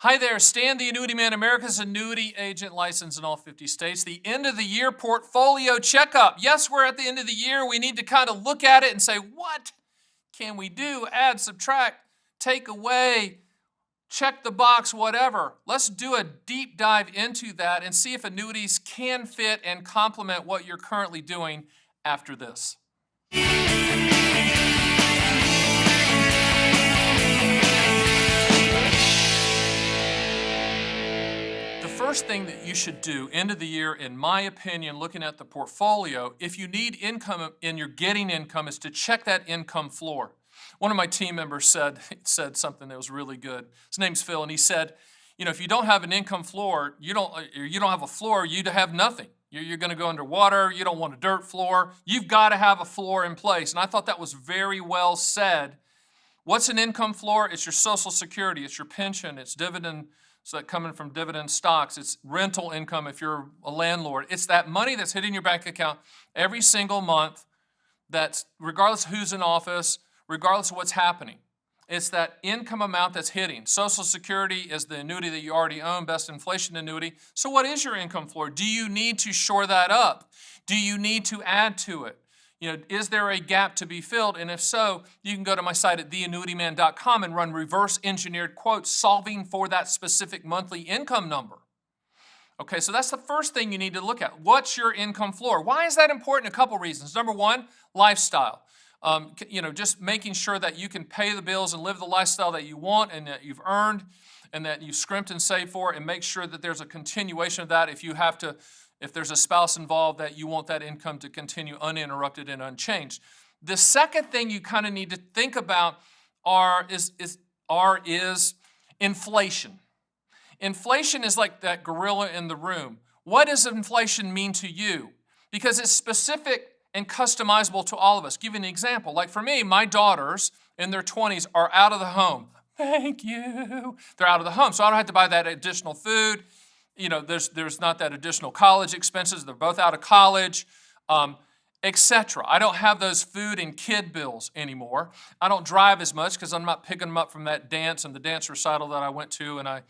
Hi there, Stan the Annuity Man, America's annuity agent licensed in all 50 states. The end of the year portfolio checkup. Yes, we're at the end of the year. We need to kind of look at it and say, what can we do? Add, subtract, take away, check the box, whatever. Let's do a deep dive into that and see if annuities can fit and complement what you're currently doing after this. The first thing that you should do end of the year, in my opinion, looking at the portfolio, if you need income and you're getting income, is to check that income floor. One of my team members said something that was really good. His name's Phil, and he said, if you don't have an income floor, you don't have a floor, you have nothing. You're going to go underwater. You don't want a dirt floor. You've got to have a floor in place. And I thought that was very well said. What's an income floor? It's your Social Security. It's your pension. It's dividend. So that coming from dividend stocks, it's rental income if you're a landlord. It's that money that's hitting your bank account every single month, that's regardless of who's in office, regardless of what's happening. It's that income amount that's hitting. Social Security is the annuity that you already own, best inflation annuity. So what is your income floor? Do you need to shore that up? Do you need to add to it? Is there a gap to be filled? And if so, you can go to my site at theannuityman.com and run reverse engineered quotes solving for that specific monthly income number. Okay, so that's the first thing you need to look at. What's your income floor? Why is that important? A couple reasons. Number one, lifestyle. Just making sure that you can pay the bills and live the lifestyle that you want and that you've earned and that you've scrimped and saved for, and make sure that there's a continuation of that. If there's a spouse involved, that you want that income to continue uninterrupted and unchanged. The second thing you kind of need to think about is inflation. Inflation is like that gorilla in the room. What does inflation mean to you? Because it's specific and customizable to all of us. Give you an example. Like for me, my daughters in their 20s are out of the home. Thank you. They're out of the home, so I don't have to buy that additional food. There's not that additional college expenses. They're both out of college, etc. I don't have those food and kid bills anymore. I don't drive as much because I'm not picking them up from that dance and the dance recital that I went to, and I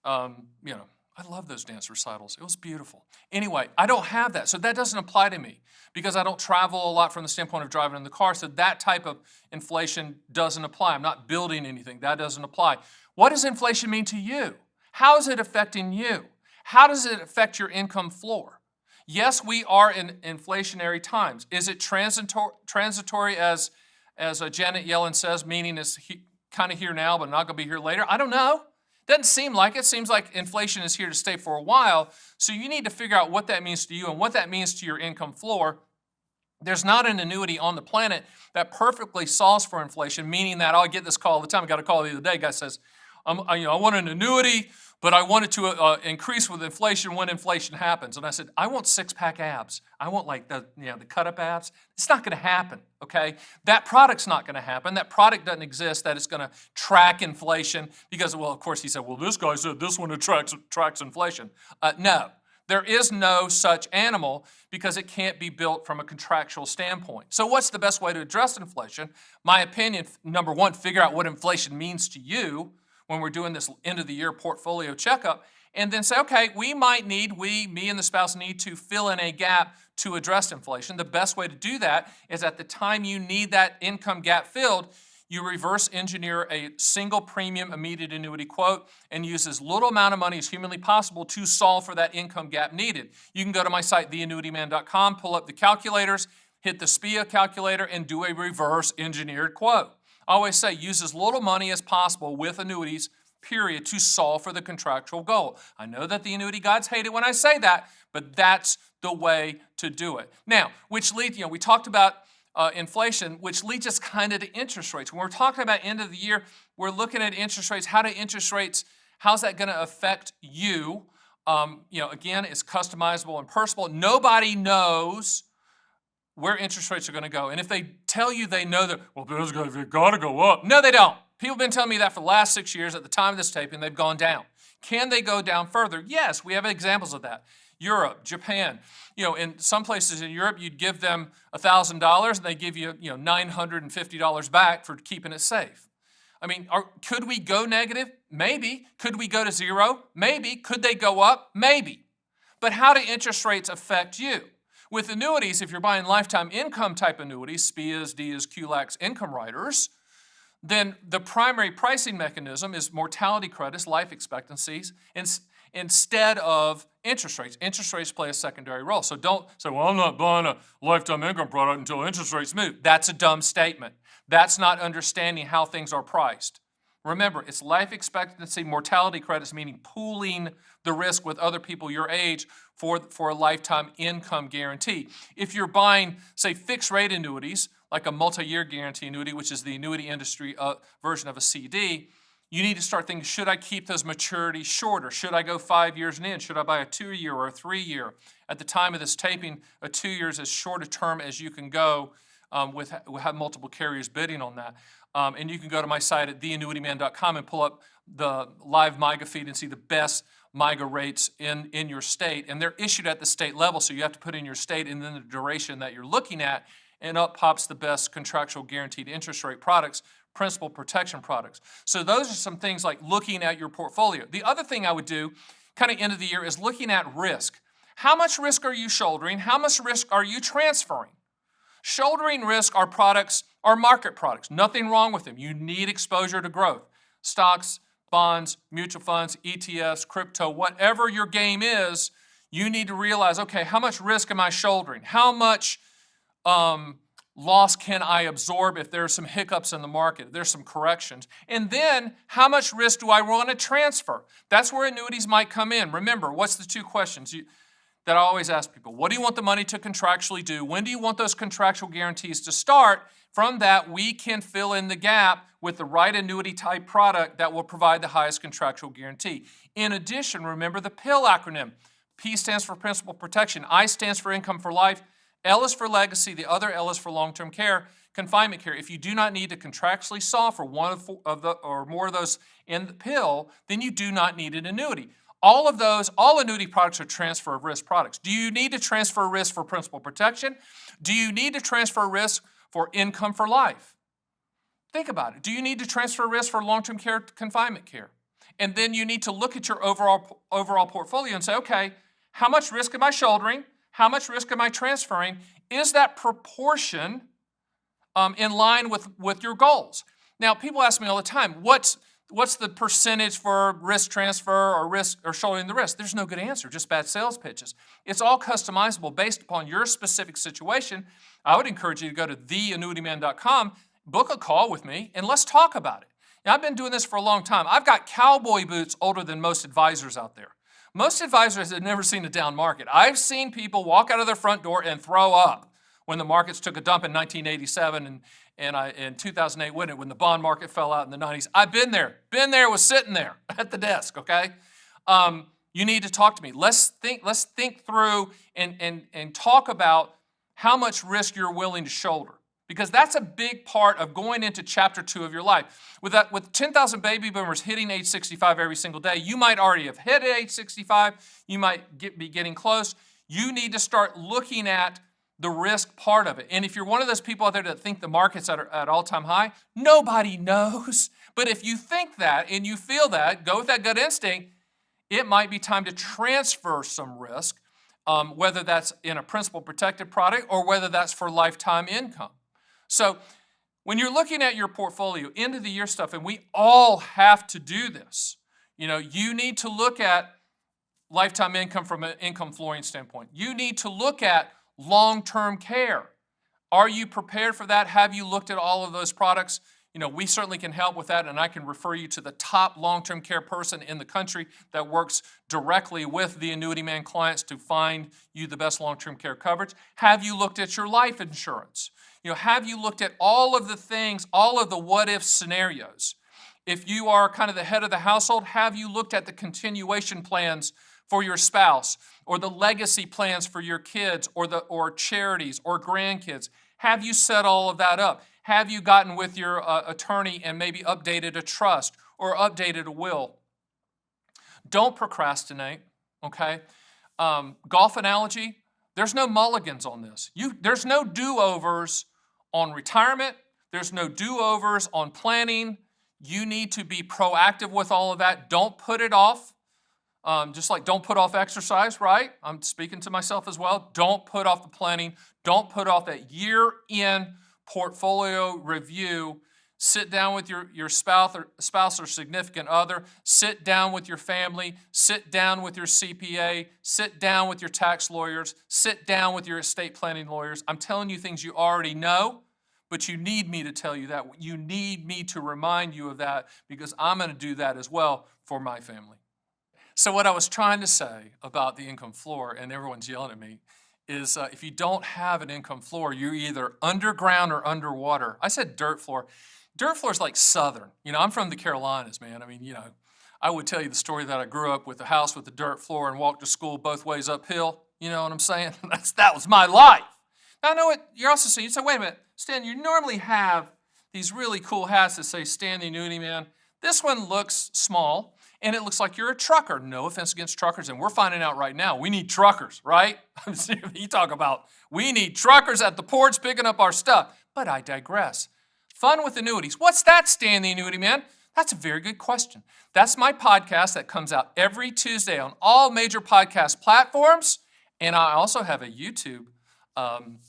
love those dance recitals. It was beautiful. Anyway, I don't have that, so that doesn't apply to me because I don't travel a lot from the standpoint of driving in the car, so that type of inflation doesn't apply. I'm not building anything. That doesn't apply. What does inflation mean to you? How is it affecting you? How does it affect your income floor? Yes, we are in inflationary times. Is it transitory as Janet Yellen says, meaning it's kind of here now but not going to be here later? I don't know. Doesn't seem like it. Seems like inflation is here to stay for a while. So you need to figure out what that means to you and what that means to your income floor. There's not an annuity on the planet that perfectly solves for inflation, meaning that I get this call all the time. I got a call the other day. Guy says, I want an annuity, but I want it to increase with inflation when inflation happens. And I said, I want six-pack abs. I want the cut-up abs. It's not going to happen, okay? That product's not going to happen. That product doesn't exist that it's going to track inflation because, well, of course, he said, well, this guy said this one tracks inflation. No, there is no such animal because it can't be built from a contractual standpoint. So what's the best way to address inflation? My opinion, number one, figure out what inflation means to you when we're doing this end of the year portfolio checkup, and then say, okay, me and the spouse need to fill in a gap to address inflation. The best way to do that is at the time you need that income gap filled, you reverse engineer a single premium immediate annuity quote and use as little amount of money as humanly possible to solve for that income gap needed. You can go to my site, theannuityman.com, pull up the calculators, hit the SPIA calculator, and do a reverse engineered quote. I always say use as little money as possible with annuities, period, to solve for the contractual goal. I know that the annuity gods hate it when I say that, but that's the way to do it. Now, which leads, we talked about inflation, which leads us kind of to interest rates. When we're talking about end of the year, we're looking at interest rates. How's that going to affect you? Again, it's customizable and personal. Nobody knows where interest rates are going to go. And if they tell you they know that, well, they've got to go up. No, they don't. People have been telling me that for the last 6 years at the time of this taping, they've gone down. Can they go down further? Yes, we have examples of that. Europe, Japan. In some places in Europe, you'd give them $1,000 and they give you, $950 back for keeping it safe. I mean, could we go negative? Maybe. Could we go to zero? Maybe. Could they go up? Maybe. But how do interest rates affect you? With annuities, if you're buying lifetime income type annuities, SPIAs, DIAs, QLACs, income riders, then the primary pricing mechanism is mortality credits, life expectancies, instead of interest rates. Interest rates play a secondary role. So don't say, well, I'm not buying a lifetime income product until interest rates move. That's a dumb statement. That's not understanding how things are priced. Remember, it's life expectancy, mortality credits, meaning pooling the risk with other people your age for a lifetime income guarantee. If you're buying, say, fixed rate annuities, like a multi-year guarantee annuity, which is the annuity industry version of a CD, you need to start thinking, should I keep those maturities shorter? Should I go 5 years and in? Should I buy a 2-year or a 3-year? At the time of this taping, a 2 years is as short a term as you can go we'll have multiple carriers bidding on that. And you can go to my site at theannuityman.com and pull up the live MIGA feed and see the best MIGA rates in your state. And they're issued at the state level, so you have to put in your state and then the duration that you're looking at, and up pops the best contractual guaranteed interest rate products, principal protection products. So those are some things like looking at your portfolio. The other thing I would do kind of end of the year is looking at risk. How much risk are you shouldering? How much risk are you transferring? Shouldering risk are products, are market products. Nothing wrong with them. You need exposure to growth. Stocks, bonds, mutual funds, ETFs, crypto, whatever your game is, you need to realize, okay, how much risk am I shouldering? How much loss can I absorb if there's some hiccups in the market, if there's some corrections? And then, how much risk do I want to transfer? That's where annuities might come in. Remember, what's the two questions that I always ask people? What do you want the money to contractually do? When do you want those contractual guarantees to start? From that, we can fill in the gap with the right annuity type product that will provide the highest contractual guarantee. In addition, remember the PIL acronym. P stands for principal protection. I stands for income for life. L is for legacy. The other L is for long-term care, confinement care. If you do not need to contractually solve for one of the or more of those in the PIL, then you do not need an annuity. All annuity products are transfer of risk products. Do you need to transfer risk for principal protection? Do you need to transfer risk for income for life? Think about it. Do you need to transfer risk for long-term care, confinement care? And then you need to look at your overall portfolio and say, okay, how much risk am I shouldering? How much risk am I transferring? Is that proportion in line with your goals? Now, people ask me all the time, what's the percentage for risk transfer or shouldering the risk? There's no good answer, just bad sales pitches. It's all customizable based upon your specific situation. I would encourage you to go to theannuityman.com, book a call with me, and let's talk about it. Now, I've been doing this for a long time. I've got cowboy boots older than most advisors out there. Most advisors have never seen a down market. I've seen people walk out of their front door and throw up when the markets took a dump in 1987 and in 2008 when the bond market fell out in the 90s. I've been there, was sitting there at the desk, okay? You need to talk to me. Let's think through and talk about how much risk you're willing to shoulder, because that's a big part of going into chapter 2 of your life. With 10,000 baby boomers hitting age 65 every single day, you might already have hit age 65. You might be getting close. You need to start looking at the risk part of it. And if you're one of those people out there that think the market's at all-time high, nobody knows. But if you think that and you feel that, go with that gut instinct, it might be time to transfer some risk, whether that's in a principal protected product or whether that's for lifetime income. So when you're looking at your portfolio, end of the year stuff, and we all have to do this, you need to look at lifetime income from an income flooring standpoint. You need to look at long-term care. Are you prepared for that? Have you looked at all of those products? We certainly can help with that, and I can refer you to the top long-term care person in the country that works directly with the Annuity Man clients to find you the best long-term care coverage. Have you looked at your life insurance? Have you looked at all of the things, all of the what-if scenarios? If you are kind of the head of the household, have you looked at the continuation plans for your spouse, or the legacy plans for your kids, or charities, or grandkids? Have you set all of that up? Have you gotten with your attorney and maybe updated a trust or updated a will? Don't procrastinate, okay? Golf analogy, there's no mulligans on this. There's no do-overs on retirement. There's no do-overs on planning. You need to be proactive with all of that. Don't put it off. Just like don't put off exercise, right? I'm speaking to myself as well. Don't put off the planning. Don't put off that year-end portfolio review. Sit down with your spouse or significant other. Sit down with your family. Sit down with your CPA. Sit down with your tax lawyers. Sit down with your estate planning lawyers. I'm telling you things you already know, but you need me to tell you that. You need me to remind you of that because I'm going to do that as well for my family. So what I was trying to say about the income floor, and everyone's yelling at me, is if you don't have an income floor, you're either underground or underwater. I said dirt floor. Dirt floor is like Southern. I'm from the Carolinas, man. I would tell you the story that I grew up with a house with a dirt floor and walked to school both ways uphill. You know what I'm saying? That was my life. Now, I know what you're also saying. You say, wait a minute, Stan, you normally have these really cool hats that say Stan the Annuity Man. This one looks small. And it looks like you're a trucker. No offense against truckers, and we're finding out right now we need truckers, right? You talk about we need truckers at the ports picking up our stuff. But I digress. Fun with Annuities. What's that, Stan the Annuity Man? That's a very good question. That's my podcast that comes out every Tuesday on all major podcast platforms. And I also have a YouTube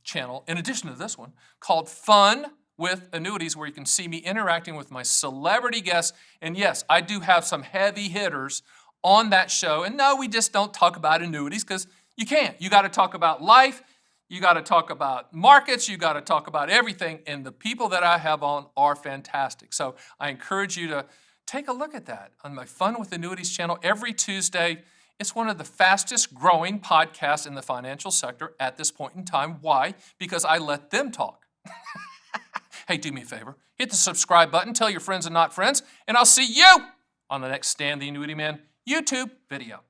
channel, in addition to this one, called Fun with Annuities, where you can see me interacting with my celebrity guests. And yes, I do have some heavy hitters on that show. And no, we just don't talk about annuities because you can't. You got to talk about life. You got to talk about markets. You got to talk about everything. And the people that I have on are fantastic. So I encourage you to take a look at that on my Fun with Annuities channel every Tuesday. It's one of the fastest growing podcasts in the financial sector at this point in time. Why? Because I let them talk. Hey, do me a favor. Hit the subscribe button. Tell your friends and not friends. And I'll see you on the next Stan the Annuity Man YouTube video.